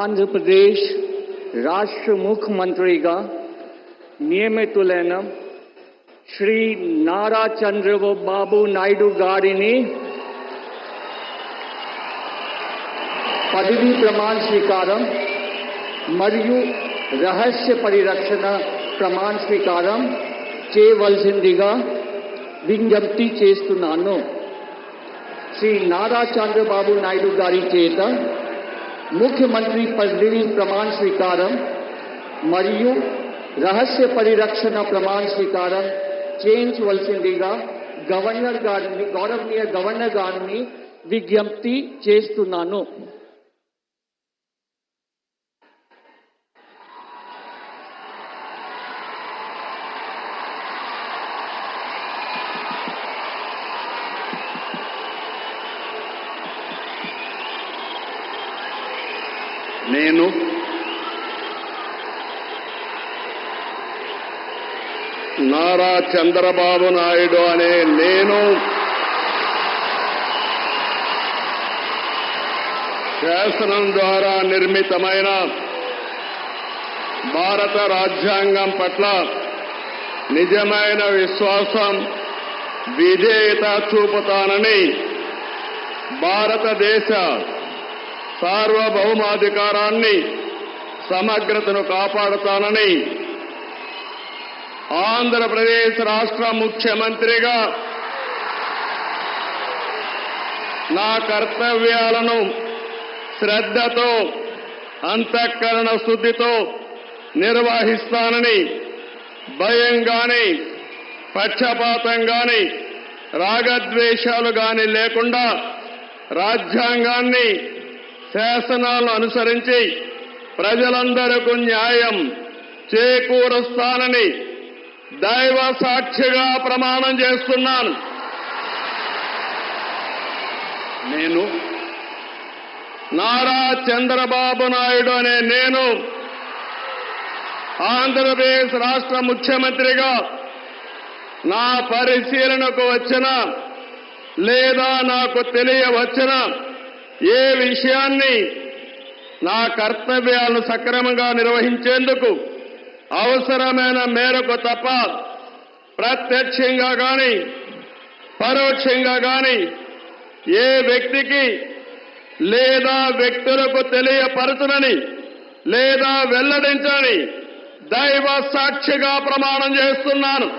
ఆంధ్రప్రదేశ్ రాష్ట్ర ముఖ్యమంత్రిగా నియమితులైన శ్రీ నారా చంద్రబాబు నాయుడు గారిని పదవీ ప్రమాణ స్వీకారం మరియు రహస్య పరిరక్షణ ప్రమాణ స్వీకారం చేయవలసిందిగా విజ్ఞప్తి చేస్తున్నాను. శ్రీ నారా చంద్రబాబు నాయుడు గారి చేత ముఖ్యమంత్రి పదవీ ప్రమాణ స్వీకారం మరియు రహస్య పరిరక్షణ ప్రమాణ స్వీకారం చేయించవలసిందిగా గౌరవనీయ గవర్నర్ గారిని విజ్ఞప్తి చేస్తున్నాను. నేను నారా చంద్రబాబు నాయుడు అనే నేను శాసనం ద్వారా నిర్మితమైన భారత రాజ్యాంగం పట్ల నిజమైన విశ్వాసం, విధేయత చూపుతానని, భారతదేశ సార్వభౌమాధికారాన్ని, సమగ్రతను కాపాడుతానని, ఆంధ్రప్రదేశ్ రాష్ట్ర ముఖ్యమంత్రిగా నా కర్తవ్యాలను శ్రద్ధతో, అంతఃకరణ శుద్ధితో నిర్వహిస్తానని, భయం గాని, పక్షపాతం గాని, రాగద్వేషాలు గాని లేకుండా రాజ్యాంగాన్ని, శాసనాలను అనుసరించి ప్రజలందరికీ న్యాయం చేకూరుస్తానని దైవ సాక్షిగా ప్రమాణం చేస్తున్నాను. నేను నారా చంద్రబాబు నాయుడు అనే నేను ఆంధ్రప్రదేశ్ రాష్ట్ర ముఖ్యమంత్రిగా నా పరిశీలనకు వచ్చిన లేదా నాకు తెలియవచ్చిన ఏ విషయాన్ని నా కర్తవ్యాలను సక్రమంగా నిర్వహించేందుకు అవసరమైన మేరకు తప్ప ప్రత్యక్షంగా గాని, పరోక్షంగా గాని ఏ వ్యక్తికి లేదా వ్యక్తులకు తెలియపరచునని లేదా వెల్లడించని దైవ సాక్షిగా ప్రమాణం చేస్తున్నాను.